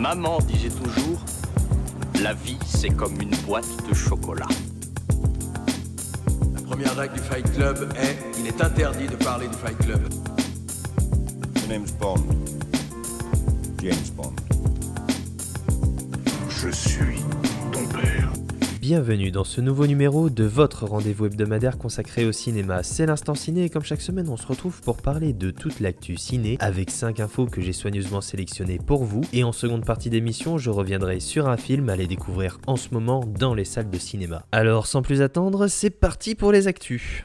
Maman disait toujours, la vie c'est comme une boîte de chocolat. La première règle du Fight Club est, il est interdit de parler du Fight Club. The name's Bond. James Bond. Je suis ton père. Bienvenue dans ce nouveau numéro de votre rendez-vous hebdomadaire consacré au cinéma. C'est l'Instant Ciné et comme chaque semaine on se retrouve pour parler de toute l'actu ciné avec 5 infos que j'ai soigneusement sélectionnées pour vous. Et en seconde partie d'émission, je reviendrai sur un film à aller découvrir en ce moment dans les salles de cinéma. Alors sans plus attendre, c'est parti pour les actus.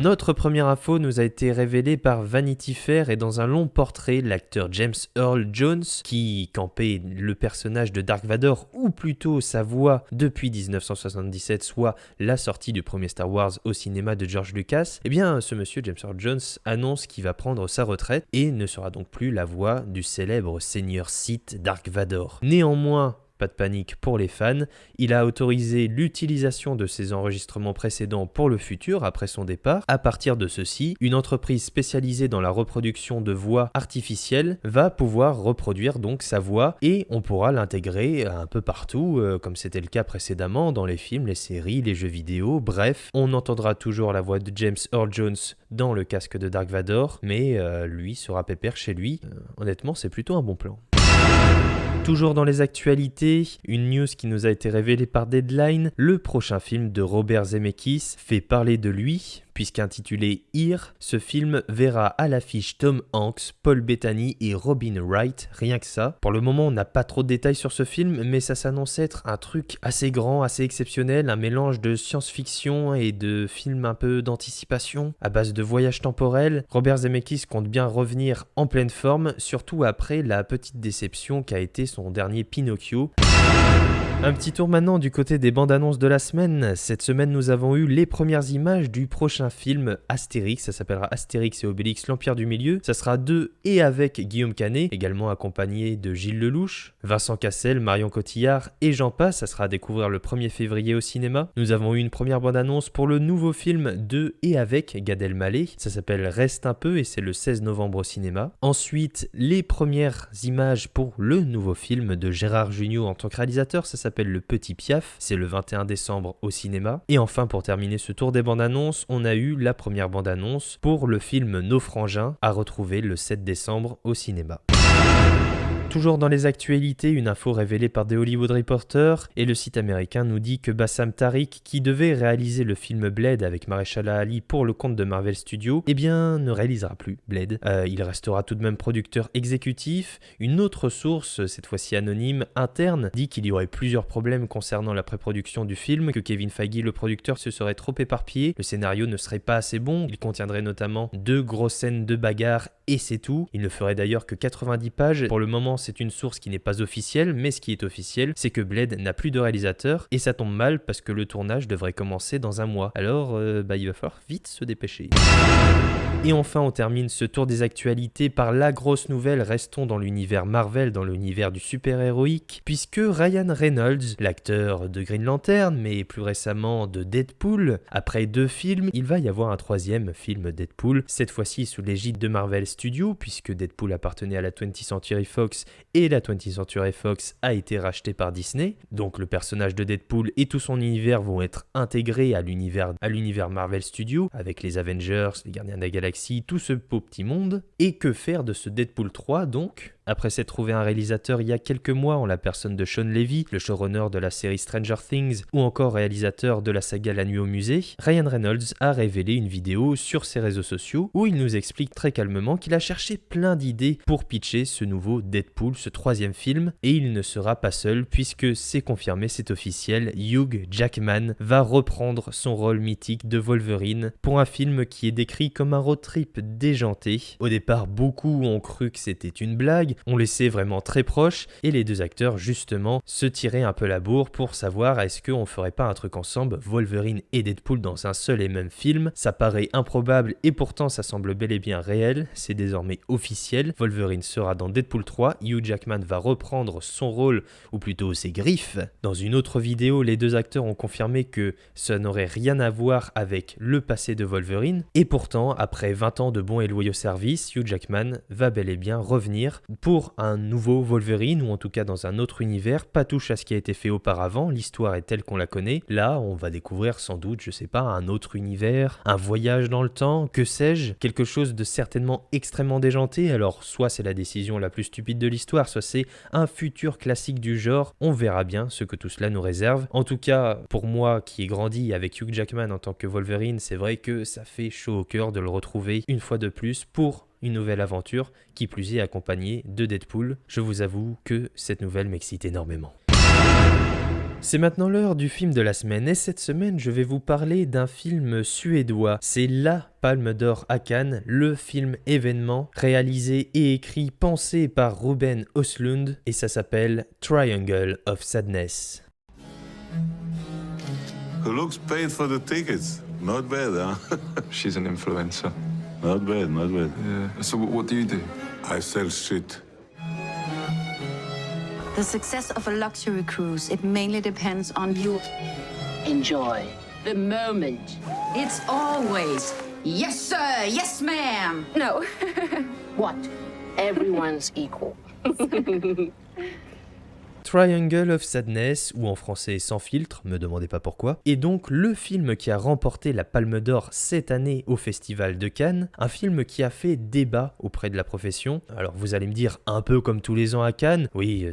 Notre première info nous a été révélée par Vanity Fair et dans un long portrait, l'acteur James Earl Jones, qui campait le personnage de Dark Vador, ou plutôt sa voix depuis 1977, soit la sortie du premier Star Wars au cinéma de George Lucas, eh bien ce monsieur James Earl Jones annonce qu'il va prendre sa retraite et ne sera donc plus la voix du célèbre seigneur Sith Dark Vador. Néanmoins, pas de panique pour les fans, il a autorisé l'utilisation de ses enregistrements précédents pour le futur après son départ. À partir de ceci, une entreprise spécialisée dans la reproduction de voix artificielles va pouvoir reproduire donc sa voix et on pourra l'intégrer un peu partout, comme c'était le cas précédemment dans les films, les séries, les jeux vidéo, bref, on entendra toujours la voix de James Earl Jones dans le casque de Dark Vador, mais lui sera pépère chez lui. Honnêtement, c'est plutôt un bon plan. Toujours dans les actualités, une news qui nous a été révélée par Deadline, le prochain film de Robert Zemeckis fait parler de lui, puisqu'intitulé Here, ce film verra à l'affiche Tom Hanks, Paul Bettany et Robin Wright, rien que ça. Pour le moment, on n'a pas trop de détails sur ce film, mais ça s'annonce être un truc assez grand, assez exceptionnel, un mélange de science-fiction et de film un peu d'anticipation, à base de voyage temporel. Robert Zemeckis compte bien revenir en pleine forme, surtout après la petite déception qu'a été son dernier Pinocchio. Un petit tour maintenant du côté des bandes annonces de la semaine. Cette semaine, nous avons eu les premières images du prochain film Astérix. Ça s'appellera Astérix et Obélix, l'Empire du Milieu. Ça sera de et avec Guillaume Canet, également accompagné de Gilles Lelouch, Vincent Cassel, Marion Cotillard et j'en passe. Ça sera à découvrir le 1er février au cinéma. Nous avons eu une première bande annonce pour le nouveau film de et avec Gad Elmaleh. Ça s'appelle Reste un peu et c'est le 16 novembre au cinéma. Ensuite, les premières images pour le nouveau film de Gérard Jugnot en tant que réalisateur. Ça s'appelle Le Petit Piaf, c'est le 21 décembre au cinéma. Et enfin, pour terminer ce tour des bandes annonces, on a eu la première bande annonce pour le film Nos Frangins, à retrouver le 7 décembre au cinéma. Toujours dans les actualités, une info révélée par The Hollywood Reporter et le site américain nous dit que Bassam Tariq, qui devait réaliser le film Blade avec Mahershala Ali pour le compte de Marvel Studios, eh bien ne réalisera plus Blade. Il restera tout de même producteur exécutif. Une autre source, cette fois-ci anonyme, interne, dit qu'il y aurait plusieurs problèmes concernant la pré-production du film, que Kevin Feige, le producteur, se serait trop éparpillé, le scénario ne serait pas assez bon, il contiendrait notamment 2 grosses scènes de bagarre et c'est tout. Il ne ferait d'ailleurs que 90 pages. Pour le moment, c'est une source qui n'est pas officielle, mais ce qui est officiel, c'est que Blade n'a plus de réalisateur, et ça tombe mal parce que le tournage devrait commencer dans un mois. Alors, il va falloir vite se dépêcher. Et enfin, on termine ce tour des actualités par la grosse nouvelle. Restons dans l'univers Marvel, dans l'univers du super-héroïque, puisque Ryan Reynolds, l'acteur de Green Lantern, mais plus récemment de Deadpool, après 2 films, il va y avoir un 3e film Deadpool, cette fois-ci sous l'égide de Marvel Studios, puisque Deadpool appartenait à la 20th Century Fox et la 20th Century Fox a été rachetée par Disney. Donc le personnage de Deadpool et tout son univers vont être intégrés à l'univers Marvel Studios, avec les Avengers, les Gardiens de la Galaxie, tout ce beau petit monde. Et que faire de ce Deadpool 3 donc ? Après s'être trouvé un réalisateur il y a quelques mois en la personne de Sean Levy, le showrunner de la série Stranger Things ou encore réalisateur de la saga La Nuit au Musée, Ryan Reynolds a révélé une vidéo sur ses réseaux sociaux où il nous explique très calmement qu'il a cherché plein d'idées pour pitcher ce nouveau Deadpool, ce 3e film, et il ne sera pas seul puisque c'est confirmé, c'est officiel, Hugh Jackman va reprendre son rôle mythique de Wolverine pour un film qui est décrit comme un road trip déjanté. Au départ, beaucoup ont cru que c'était une blague, on laissait vraiment très proche et les 2 acteurs justement se tiraient un peu la bourre pour savoir est-ce qu'on ferait pas un truc ensemble, Wolverine et Deadpool dans un seul et même film. Ça paraît improbable et pourtant ça semble bel et bien réel, c'est désormais officiel. Wolverine sera dans Deadpool 3, Hugh Jackman va reprendre son rôle, ou plutôt ses griffes. Dans une autre vidéo, les 2 acteurs ont confirmé que ça n'aurait rien à voir avec le passé de Wolverine et pourtant après 20 ans de bons et loyaux services, Hugh Jackman va bel et bien revenir pour un nouveau Wolverine, ou en tout cas dans un autre univers, pas touche à ce qui a été fait auparavant, l'histoire est telle qu'on la connaît. Là, on va découvrir sans doute, je sais pas, un autre univers, un voyage dans le temps, que sais-je, quelque chose de certainement extrêmement déjanté. Alors soit c'est la décision la plus stupide de l'histoire, soit c'est un futur classique du genre, on verra bien ce que tout cela nous réserve. En tout cas, pour moi qui ai grandi avec Hugh Jackman en tant que Wolverine, c'est vrai que ça fait chaud au cœur de le retrouver une fois de plus pour une nouvelle aventure, qui plus est accompagnée de Deadpool. Je vous avoue que cette nouvelle m'excite énormément. C'est maintenant l'heure du film de la semaine, et cette semaine je vais vous parler d'un film suédois. C'est la Palme d'Or à Cannes, le film événement, réalisé et écrit, pensé par Ruben Östlund, et ça s'appelle Triangle of Sadness. Who looks paid for the tickets? Not bad, huh? She's an influencer. Not bad, not bad. Yeah. So what do you do? I sell shit. The success of a luxury cruise, it mainly depends on you. Enjoy the moment. It's always, yes sir, yes ma'am. No. What? Everyone's equal. Triangle of Sadness, ou en français Sans filtre, me demandez pas pourquoi, est donc le film qui a remporté la Palme d'Or cette année au Festival de Cannes, un film qui a fait débat auprès de la profession. Alors vous allez me dire, un peu comme tous les ans à Cannes, oui,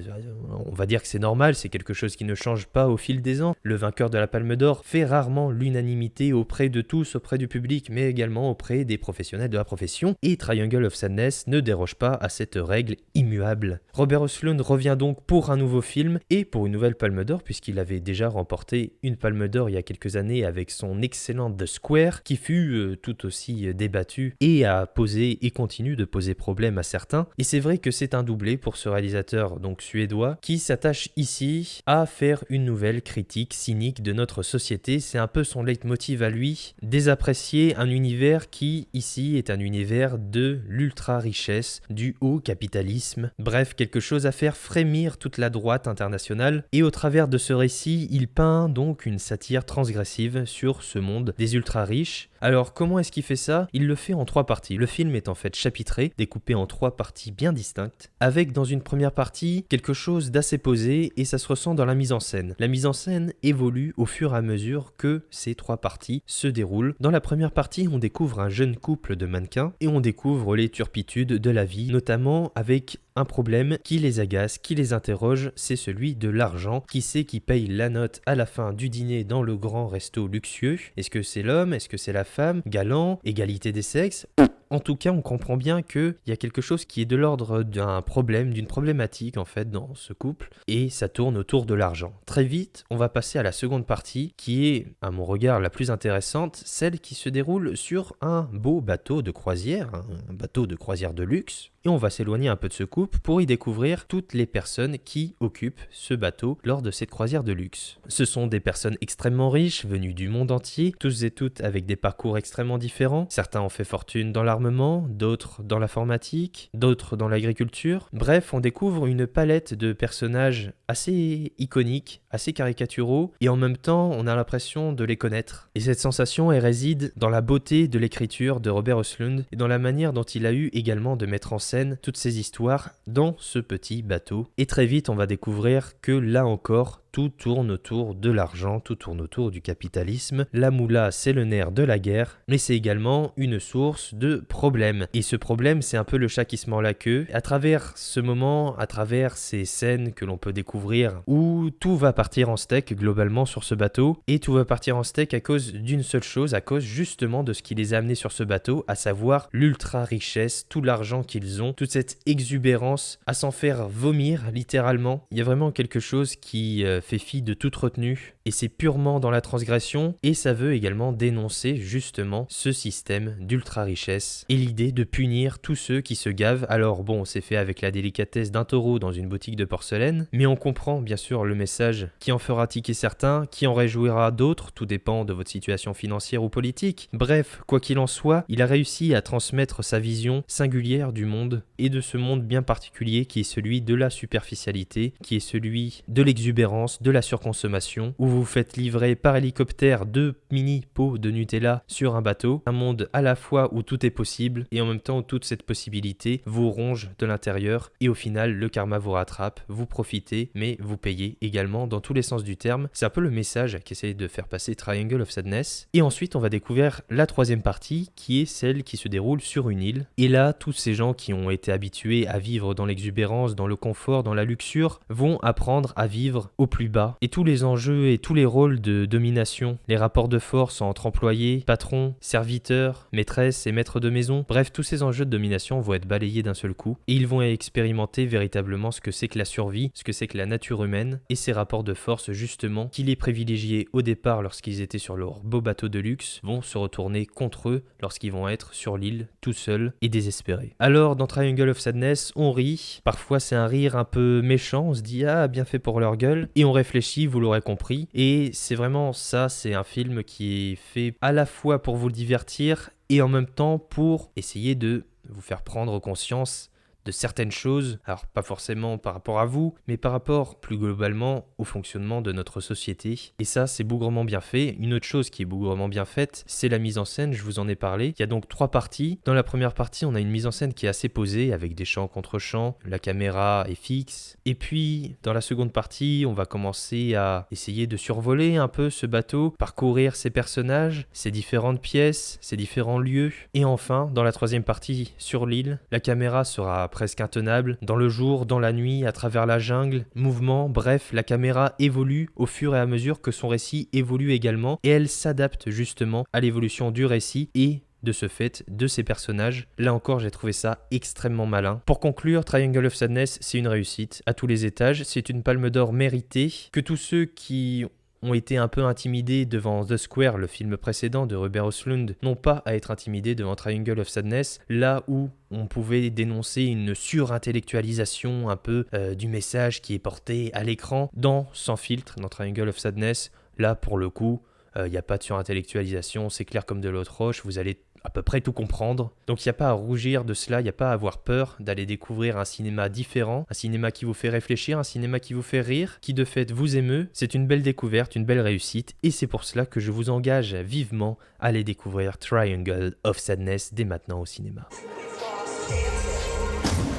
on va dire que c'est normal, c'est quelque chose qui ne change pas au fil des ans. Le vainqueur de la Palme d'Or fait rarement l'unanimité auprès de tous, auprès du public, mais également auprès des professionnels de la profession, et Triangle of Sadness ne déroge pas à cette règle immuable. Robert Östlund revient donc pour un nouveau film et pour une nouvelle Palme d'Or, puisqu'il avait déjà remporté une Palme d'Or il y a quelques années avec son excellent The Square, qui fut tout aussi débattu et a posé et continue de poser problème à certains. Et c'est vrai que c'est un doublé pour ce réalisateur donc suédois qui s'attache ici à faire une nouvelle critique cynique de notre société. C'est un peu son leitmotiv à lui, désapprécier un univers qui ici est un univers de l'ultra richesse, du haut capitalisme, bref quelque chose à faire frémir toute la droite internationale, et au travers de ce récit, il peint donc une satire transgressive sur ce monde des ultra riches. Alors comment est-ce qu'il fait ça? Il le fait en 3 parties. Le film est en fait chapitré, découpé en 3 parties bien distinctes, avec dans une première partie quelque chose d'assez posé, et ça se ressent dans la mise en scène. La mise en scène évolue au fur et à mesure que ces 3 parties se déroulent. Dans la première partie, on découvre un jeune couple de mannequins, et on découvre les turpitudes de la vie, notamment avec un problème qui les agace, qui les interroge, c'est celui de l'argent. Qui c'est qui paye la note à la fin du dîner dans le grand resto luxueux? Est-ce que c'est l'homme? Est-ce que c'est la femme? Galant? Égalité des sexes? En tout cas, on comprend bien qu'il y a quelque chose qui est de l'ordre d'un problème, d'une problématique en fait dans ce couple, et ça tourne autour de l'argent. Très vite, on va passer à la seconde partie, qui est, à mon regard, la plus intéressante, celle qui se déroule sur un beau bateau de croisière, un bateau de croisière de luxe, et on va s'éloigner un peu de ce couple pour y découvrir toutes les personnes qui occupent ce bateau lors de cette croisière de luxe. Ce sont des personnes extrêmement riches, venues du monde entier, tous et toutes avec des parcours extrêmement différents. Certains ont fait fortune dans l'armement, d'autres dans l'informatique, d'autres dans l'agriculture. Bref, on découvre une palette de personnages assez iconiques, assez caricaturaux, et en même temps, on a l'impression de les connaître. Et cette sensation, elle réside dans la beauté de l'écriture de Robert Östlund et dans la manière dont il a eu également de mettre en scène toutes ces histoires dans ce petit bateau. Et très vite, on va découvrir que là encore, tout tourne autour de l'argent, tout tourne autour du capitalisme. La moula, c'est le nerf de la guerre, mais c'est également une source de problèmes. Et ce problème, c'est un peu le chat qui se mord la queue. À travers ce moment, à travers ces scènes que l'on peut découvrir, où tout va partir en steak globalement sur ce bateau, et tout va partir en steak à cause d'une seule chose, à cause justement de ce qui les a amenés sur ce bateau, à savoir l'ultra richesse, tout l'argent qu'ils ont, toute cette exubérance, à s'en faire vomir littéralement. Il y a vraiment quelque chose qui fait fi de toute retenue, et c'est purement dans la transgression, et ça veut également dénoncer justement ce système d'ultra richesse et l'idée de punir tous ceux qui se gavent. Alors bon, c'est fait avec la délicatesse d'un taureau dans une boutique de porcelaine, mais on comprend bien sûr le message qui en fera tiquer certains, qui en réjouira d'autres, tout dépend de votre situation financière ou politique. Bref, quoi qu'il en soit, il a réussi à transmettre sa vision singulière du monde, et de ce monde bien particulier qui est celui de la superficialité, qui est celui de l'exubérance, violence, de la surconsommation, où vous vous faites livrer par hélicoptère 2 mini pots de Nutella sur un bateau. Un monde à la fois où tout est possible et en même temps où toute cette possibilité vous ronge de l'intérieur et au final le karma vous rattrape, vous profitez mais vous payez également dans tous les sens du terme. C'est un peu le message qu'essaie de faire passer Triangle of Sadness. Et ensuite on va découvrir la troisième partie qui est celle qui se déroule sur une île. Et là tous ces gens qui ont été habitués à vivre dans l'exubérance, dans le confort, dans la luxure vont apprendre à vivre au plus bas. Et tous les enjeux et tous les rôles de domination, les rapports de force entre employés, patrons, serviteurs, maîtresses et maîtres de maison, bref tous ces enjeux de domination vont être balayés d'un seul coup et ils vont expérimenter véritablement ce que c'est que la survie, ce que c'est que la nature humaine et ces rapports de force justement qui les privilégiaient au départ lorsqu'ils étaient sur leur beau bateau de luxe vont se retourner contre eux lorsqu'ils vont être sur l'île tout seuls et désespérés. Alors dans Triangle of Sadness on rit, parfois c'est un rire un peu méchant, on se dit ah bien fait pour leur gueule et on réfléchit, vous l'aurez compris, et c'est vraiment ça, c'est un film qui est fait à la fois pour vous le divertir et en même temps pour essayer de vous faire prendre conscience de certaines choses, alors pas forcément par rapport à vous, mais par rapport plus globalement au fonctionnement de notre société. Et ça, c'est bougrement bien fait. Une autre chose qui est bougrement bien faite, c'est la mise en scène, je vous en ai parlé. Il y a donc 3 parties. Dans la première partie, on a une mise en scène qui est assez posée, avec des chants contre chants, la caméra est fixe. Et puis, dans la seconde partie, on va commencer à essayer de survoler un peu ce bateau, parcourir ses personnages, ses différentes pièces, ses différents lieux. Et enfin, dans la troisième partie, sur l'île, la caméra sera presque intenable, dans le jour, dans la nuit, à travers la jungle, mouvement, bref, la caméra évolue au fur et à mesure que son récit évolue également et elle s'adapte justement à l'évolution du récit et de ce fait, de ces personnages. Là encore, j'ai trouvé ça extrêmement malin. Pour conclure, Triangle of Sadness, c'est une réussite à tous les étages, c'est une palme d'or méritée, que tous ceux qui ont été un peu intimidés devant The Square, le film précédent de Robert Östlund, n'ont pas à être intimidés devant Triangle of Sadness, là où on pouvait dénoncer une surintellectualisation un peu du message qui est porté à l'écran dans Sans filtre, dans Triangle of Sadness. Là, pour le coup, il n'y a pas de surintellectualisation, c'est clair comme de l'eau de roche, vous allez à peu près tout comprendre. Donc il n'y a pas à rougir de cela, il n'y a pas à avoir peur d'aller découvrir un cinéma différent, un cinéma qui vous fait réfléchir, un cinéma qui vous fait rire, qui de fait vous émeut. C'est une belle découverte, une belle réussite, et c'est pour cela que je vous engage vivement à aller découvrir Triangle of Sadness dès maintenant au cinéma.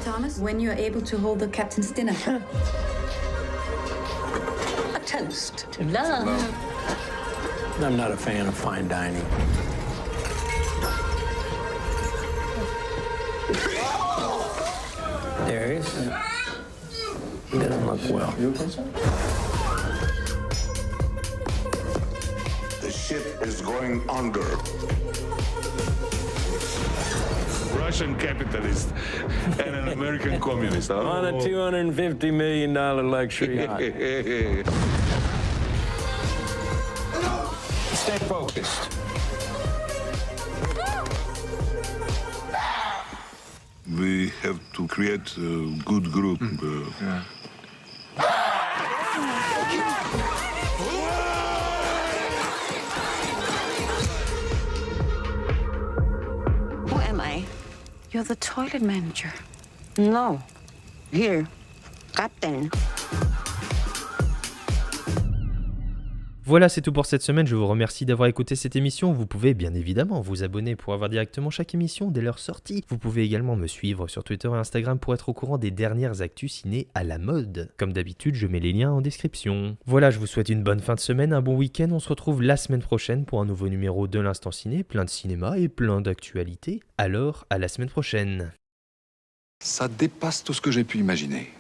Thomas, when you're able to hold the captain's dinner. A toast to love. I'm not a fan of fine dining. Darius? He doesn't look well. The ship is going under. Russian capitalist and an American communist. On a $250 million luxury yacht. Stay focused. We have to create a good group. Who am I? You're the toilet manager. No. Here, Captain. Voilà, c'est tout pour cette semaine, je vous remercie d'avoir écouté cette émission. Vous pouvez bien évidemment vous abonner pour avoir directement chaque émission dès leur sortie. Vous pouvez également me suivre sur Twitter et Instagram pour être au courant des dernières actus ciné à la mode. Comme d'habitude, je mets les liens en description. Voilà, je vous souhaite une bonne fin de semaine, un bon week-end. On se retrouve la semaine prochaine pour un nouveau numéro de l'Instant Ciné, plein de cinéma et plein d'actualités. Alors, à la semaine prochaine. Ça dépasse tout ce que j'ai pu imaginer.